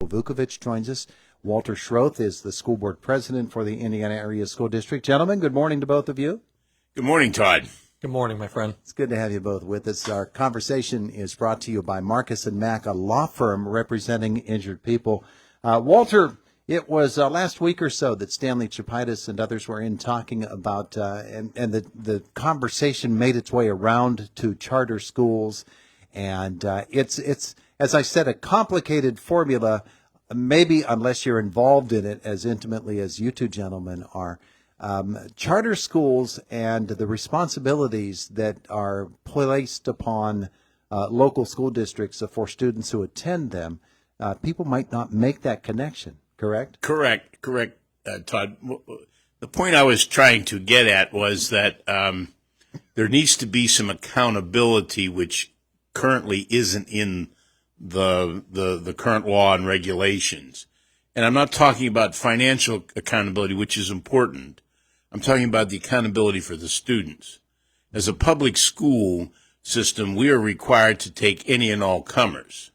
Vuckovich joins us. Walter Schroth is the school board president for the Indiana Area School District. Gentlemen, good morning to both of you. Good morning, Todd. Good morning, my friend. It's good to have you both with us. Our conversation is brought to you by Marcus & Mack, a law firm representing injured people. Walter, it was last week or so that Stanley Chapitis and others were in talking about, and the conversation made its way around to charter schools. And it's, as I said, a complicated formula, maybe unless you're involved in it as intimately as you two gentlemen are. Charter schools and the responsibilities that are placed upon local school districts for students who attend them, people might not make that connection, correct? Correct, Todd. The point I was trying to get at was that there needs to be some accountability, which currently isn't in the current law and regulations. And I'm not talking about financial accountability, which is important. I'm talking about the accountability for the students. As a public school system, we are required to take any and all comers.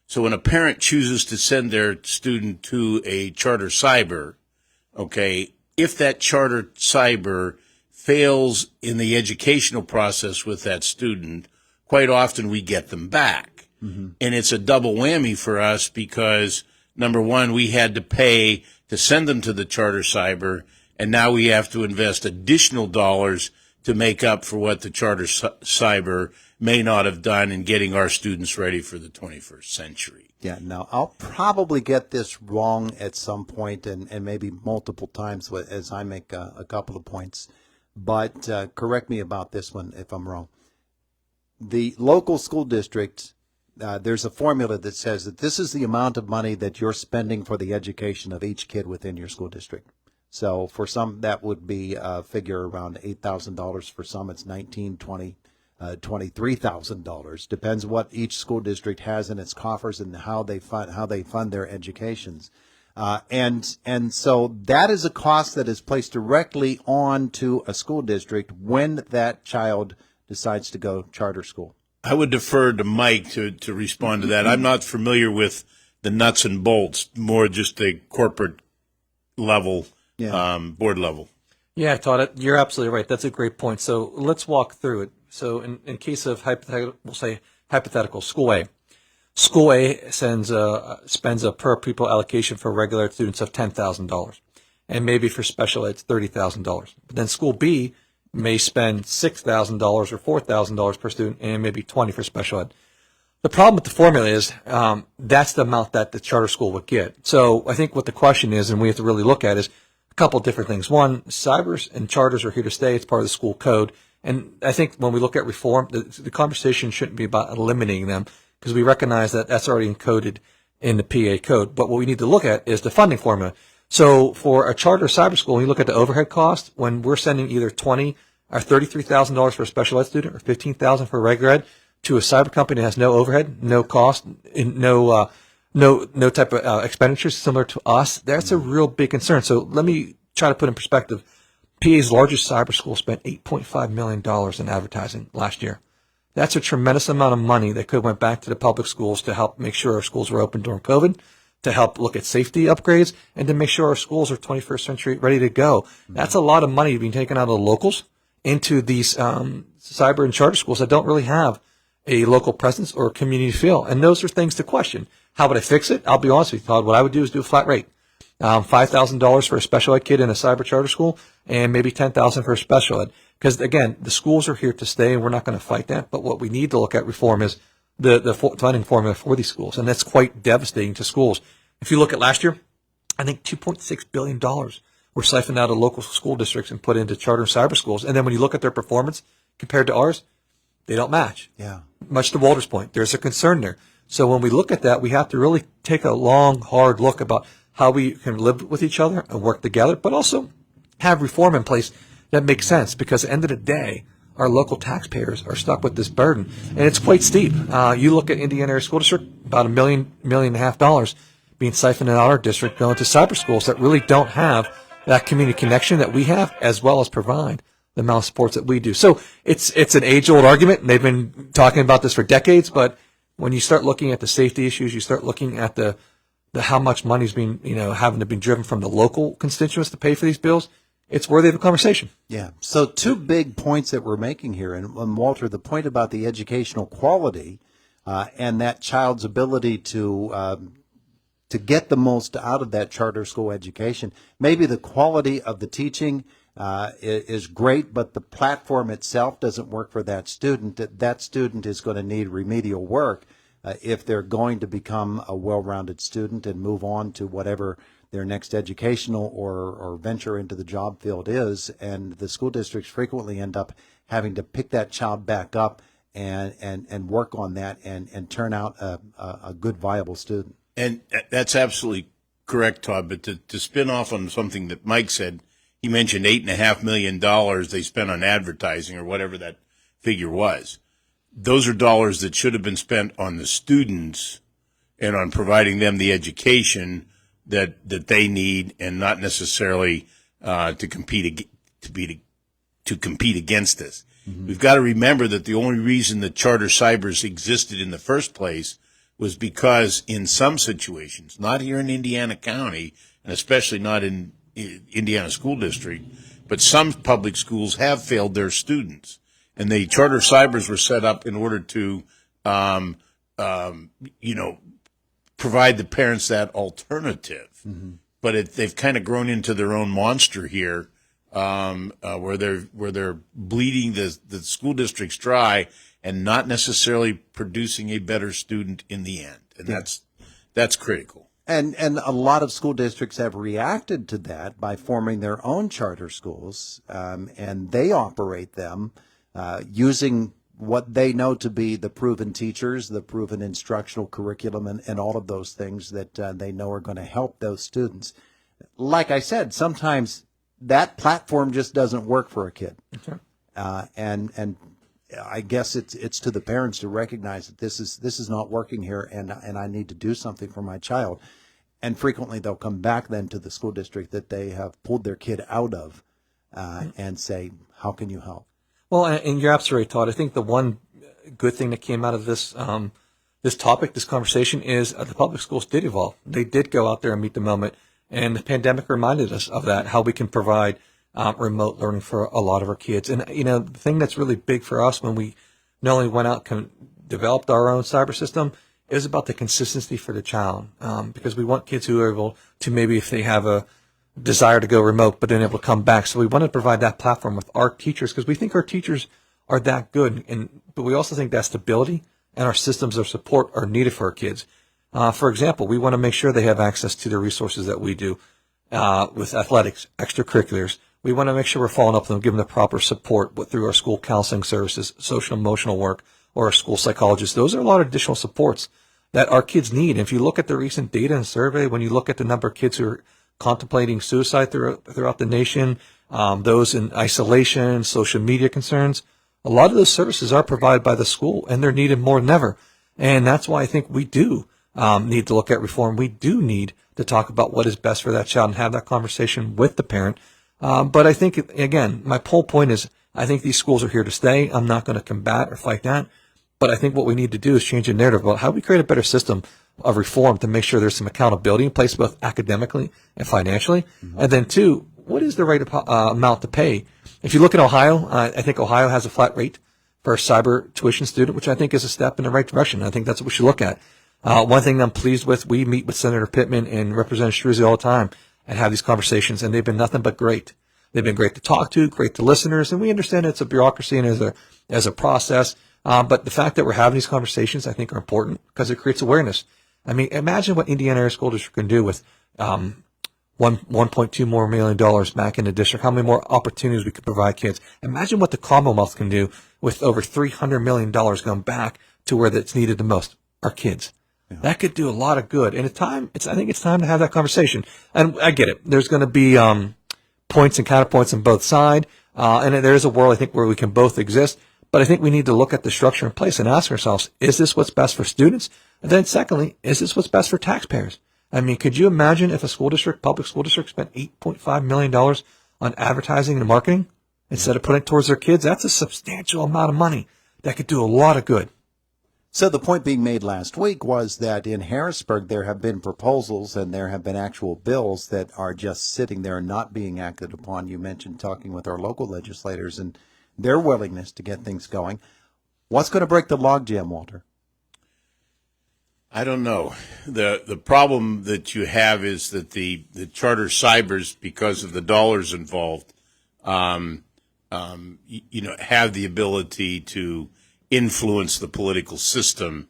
So when a parent chooses to send their student to a charter cyber, okay, if that charter cyber fails in the educational process with that student, quite often we get them back. Mm-hmm. And it's a double whammy for us because, number one, we had to pay to send them to the charter cyber, and now we have to invest additional dollars to make up for what the charter cyber may not have done in getting our students ready for the 21st century. Yeah, now I'll probably get this wrong at some point and maybe multiple times as I make a couple of points, but correct me about this one if I'm wrong. The local school district, there's a formula that says that this is the amount of money that you're spending for the education of each kid within your school district. So for some, that would be a figure around $8,000. For some, it's $19,000, $20,000, $23,000. Depends what each school district has in its coffers and how they fund their educations. And so that is a cost that is placed directly on to a school district when that child decides to go charter school. I would defer to Mike to respond to that. I'm not familiar with the nuts and bolts, more just the corporate level, board level. Yeah, Todd, you're absolutely right. That's a great point. So let's walk through it. So in case of hypothetical, school A. School A spends a per pupil allocation for regular ed students of $10,000, and maybe for special ed, it's $30,000. But then school B may spend $6,000 or $4,000 per student, and maybe $20,000 for special ed. The problem with the formula is that's the amount that the charter school would get. So I think what the question is, and we have to really look at, is a couple of different things. One, cybers and charters are here to stay. It's part of the school code. And I think when we look at reform, the conversation shouldn't be about eliminating them because we recognize that that's already encoded in the PA code. But what we need to look at is the funding formula. So for a charter cyber school, when you look at the overhead cost, when we're sending either $20,000 or $33,000 for a special ed student or $15,000 for regular ed to a cyber company that has no overhead, no cost, no type of expenditures similar to us, that's a real big concern. So let me try to put in perspective. PA's largest cyber school spent $8.5 million in advertising last year. That's a tremendous amount of money that could have went back to the public schools to help make sure our schools were open during COVID, to help look at safety upgrades, and to make sure our schools are 21st century ready to go. That's a lot of money being taken out of the locals into these cyber and charter schools that don't really have a local presence or community feel. And those are things to question. How would I fix it? I'll be honest with you, Todd. What I would do is do a flat rate. $5,000 for a special ed kid in a cyber charter school and maybe $10,000 for a special ed. Because, again, the schools are here to stay, and we're not going to fight that. But what we need to look at reform is the funding formula for these schools, and that's quite devastating to schools. If you look at last year, I think $2.6 billion were siphoned out of local school districts and put into charter and cyber schools. And then when you look at their performance compared to ours, they don't match. Yeah. Much to Walter's point, there's a concern there. So when we look at that, we have to really take a long, hard look about how we can live with each other and work together, but also have reform in place that makes sense, because at the end of the day, our local taxpayers are stuck with this burden, and it's quite steep. You look at Indiana Area School District, about $1.5 million being siphoned out of our district going to cyber schools that really don't have that community connection that we have, as well as provide the amount of supports that we do. So it's an age-old argument, and they've been talking about this for decades, but when you start looking at the safety issues, you start looking at the how much money's being, having to be driven from the local constituents to pay for these bills, it's worthy of a conversation. Yeah. So two big points that we're making here. And Walter, the point about the educational quality and that child's ability to get the most out of that charter school education. Maybe the quality of the teaching is great, but the platform itself doesn't work for that student. That student is going to need remedial work if they're going to become a well-rounded student and move on to whatever their next educational or venture into the job field is. And the school districts frequently end up having to pick that child back up and work on that and turn out a good, viable student. And that's absolutely correct, Todd. But to spin off on something that Mike said, he mentioned $8.5 million they spent on advertising or whatever that figure was. Those are dollars that should have been spent on the students and on providing them the education that they need, and not necessarily to compete against this. Mm-hmm. We've got to remember that the only reason that charter cybers existed in the first place was because in some situations, not here in Indiana County, and especially not in Indiana School District, but some public schools have failed their students. And the charter cybers were set up in order to, provide the parents that alternative. Mm-hmm. But they've kind of grown into their own monster here, where they're bleeding the school districts dry and not necessarily producing a better student in the end. And that's critical. And a lot of school districts have reacted to that by forming their own charter schools, and they operate them using what they know to be the proven teachers, the proven instructional curriculum, and all of those things that they know are going to help those students. Like I said, sometimes that platform just doesn't work for a kid. Okay. And I guess it's to the parents to recognize that this is not working here, and I need to do something for my child. And frequently they'll come back then to the school district that they have pulled their kid out of and say, how can you help? Well, and you're absolutely right, Todd. I think the one good thing that came out of this this topic, this conversation, is the public schools did evolve. They did go out there and meet the moment, and the pandemic reminded us of that, how we can provide remote learning for a lot of our kids. And, the thing that's really big for us when we not only went out and developed our own cyber system is about the consistency for the child, because we want kids who are able to, maybe if they have a desire to go remote, but then able to come back. So we want to provide that platform with our teachers, because we think our teachers are that good. But we also think that stability and our systems of support are needed for our kids. For example, we want to make sure they have access to the resources that we do with athletics, extracurriculars. We want to make sure we're following up with them, giving them the proper support through our school counseling services, social emotional work, or our school psychologists. Those are a lot of additional supports that our kids need. And if you look at the recent data and survey, when you look at the number of kids who are contemplating suicide throughout the nation, those in isolation, social media concerns, a lot of those services are provided by the school, and they're needed more than ever. And that's why I think we do need to look at reform. We do need to talk about what is best for that child and have that conversation with the parent. But I think, again, my whole point is I think these schools are here to stay. I'm not going to combat or fight that. But I think what we need to do is change the narrative about how we create a better system of reform to make sure there's some accountability in place, both academically and financially. Mm-hmm. And then, two, what is the right amount to pay? If you look at Ohio, I think Ohio has a flat rate for a cyber tuition student, which I think is a step in the right direction. I think that's what we should look at. One thing I'm pleased with, we meet with Senator Pittman and Representative Struzzi all the time and have these conversations, and they've been nothing but great. They've been great to talk to, great to listeners, and we understand it's a bureaucracy and as a process. But the fact that we're having these conversations, I think, are important because it creates awareness. I mean, imagine what Indiana Area School District can do with $1.2 more million back in the district. How many more opportunities we could provide kids? Imagine what the Commonwealth can do with over $300 million going back to where it's needed the most, our kids. Yeah. That could do a lot of good. And I think it's time to have that conversation. And I get it. There's going to be points and counterpoints on both sides. And there is a world, I think, where we can both exist. But I think we need to look at the structure in place and ask ourselves, is this what's best for students? And then secondly, is this what's best for taxpayers? I mean, could you imagine if a public school district spent $8.5 million on advertising and marketing instead of putting it towards their kids? That's a substantial amount of money that could do a lot of good. So the point being made last week was that in Harrisburg, there have been proposals and there have been actual bills that are just sitting there and not being acted upon. You mentioned talking with our local legislators and their willingness to get things going. What's going to break the logjam, Walter? I don't know. The problem that you have is that the charter cybers, because of the dollars involved, have the ability to influence the political system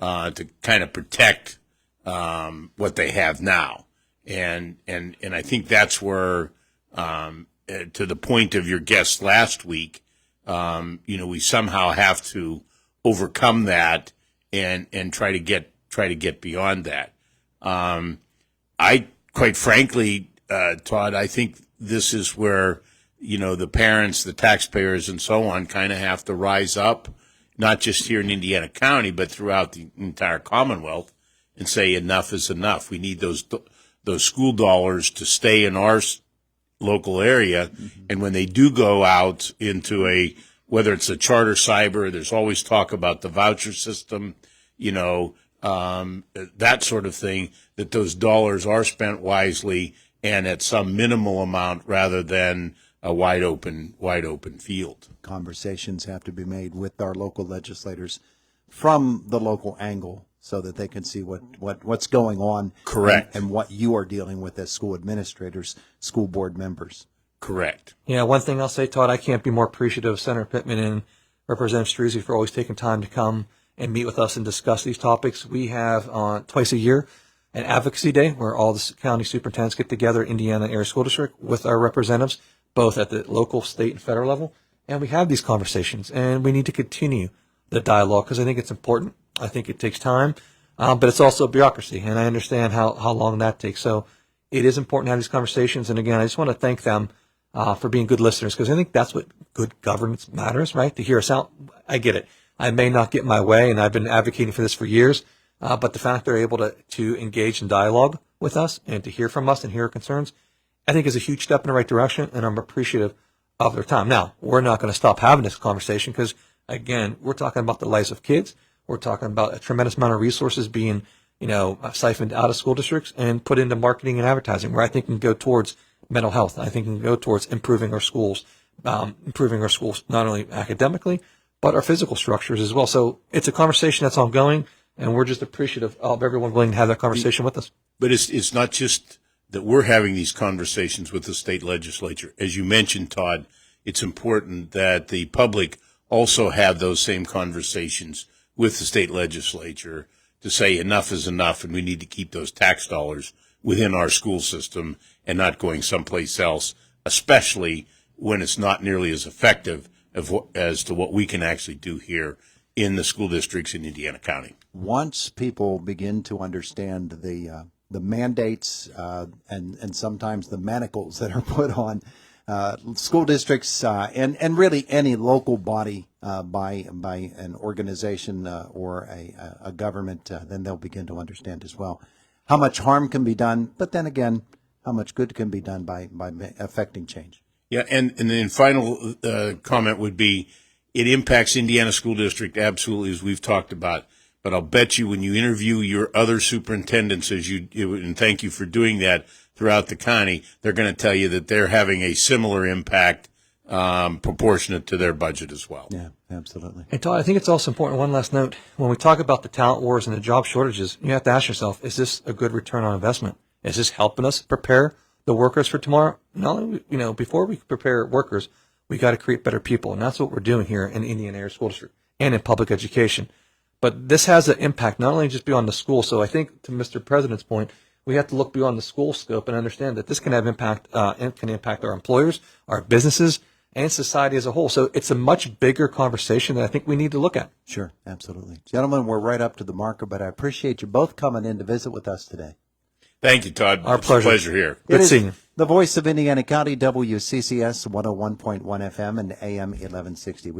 to kind of protect what they have now, and I think that's where, to the point of your guest last week, we somehow have to overcome that and try to get beyond that. I quite frankly, Todd, I think this is where the parents, the taxpayers, and so on kind of have to rise up, not just here in Indiana County, but throughout the entire Commonwealth, and say enough is enough. We need those school dollars to stay in our local area. Mm-hmm. And when they do go out into whether it's a charter cyber, there's always talk about the voucher system, that sort of thing, that those dollars are spent wisely and at some minimal amount rather than a wide open field. Conversations have to be made with our local legislators from the local angle so that they can see what's going on. Correct. And what you are dealing with as school administrators, school board members. Correct. Yeah, one thing I'll say, Todd, I can't be more appreciative of Senator Pittman and Representative Struzzi for always taking time to come and meet with us and discuss these topics. We have twice a year an advocacy day where all the county superintendents get together, Indiana Area School District, with our representatives, both at the local, state, and federal level. And we have these conversations, and we need to continue the dialogue because I think it's important. I think it takes time, but it's also bureaucracy, and I understand how long that takes. So it is important to have these conversations. And again, I just want to thank them for being good listeners, because I think that's what good governance matters, right? To hear us out. I get it. I may not get my way, and I've been advocating for this for years, but the fact they're able to engage in dialogue with us and to hear from us and hear our concerns, I think is a huge step in the right direction, and I'm appreciative of their time. Now, we're not going to stop having this conversation because, again, we're talking about the lives of kids. We're talking about a tremendous amount of resources being, siphoned out of school districts and put into marketing and advertising, where I think can go towards mental health. I think can go towards improving our schools not only academically, but our physical structures as well. So it's a conversation that's ongoing, and we're just appreciative of everyone willing to have that conversation with us. But it's not just that we're having these conversations with the state legislature. As you mentioned, Todd, it's important that the public also have those same conversations with the state legislature to say enough is enough, and we need to keep those tax dollars within our school system and not going someplace else, especially when it's not nearly as effective as to what we can actually do here in the school districts in Indiana County. Once people begin to understand the mandates and sometimes the manacles that are put on school districts and really any local body by an organization or a government, then they'll begin to understand as well how much harm can be done, but then again, how much good can be done by affecting change. Yeah, and then final comment would be, it impacts Indiana School District absolutely, as we've talked about. But I'll bet you when you interview your other superintendents, and thank you for doing that throughout the county, they're going to tell you that they're having a similar impact proportionate to their budget as well. Yeah, absolutely. And Todd, I think it's also important, one last note, when we talk about the talent wars and the job shortages, you have to ask yourself, is this a good return on investment? Is this helping us prepare the workers for tomorrow? Not only, before we prepare workers, we got to create better people. And that's what we're doing here in Indiana Area School District and in public education. But this has an impact not only just beyond the school. So I think, to Mr. President's point, we have to look beyond the school scope and understand that this can have impact and can impact our employers, our businesses, and society as a whole. So it's a much bigger conversation that I think we need to look at. Sure, absolutely. Gentlemen, we're right up to the marker, but I appreciate you both coming in to visit with us today. Thank you, Todd. Our pleasure. It's a pleasure here. Good seeing you. The voice of Indiana County, WCCS 101.1 FM and AM 1160.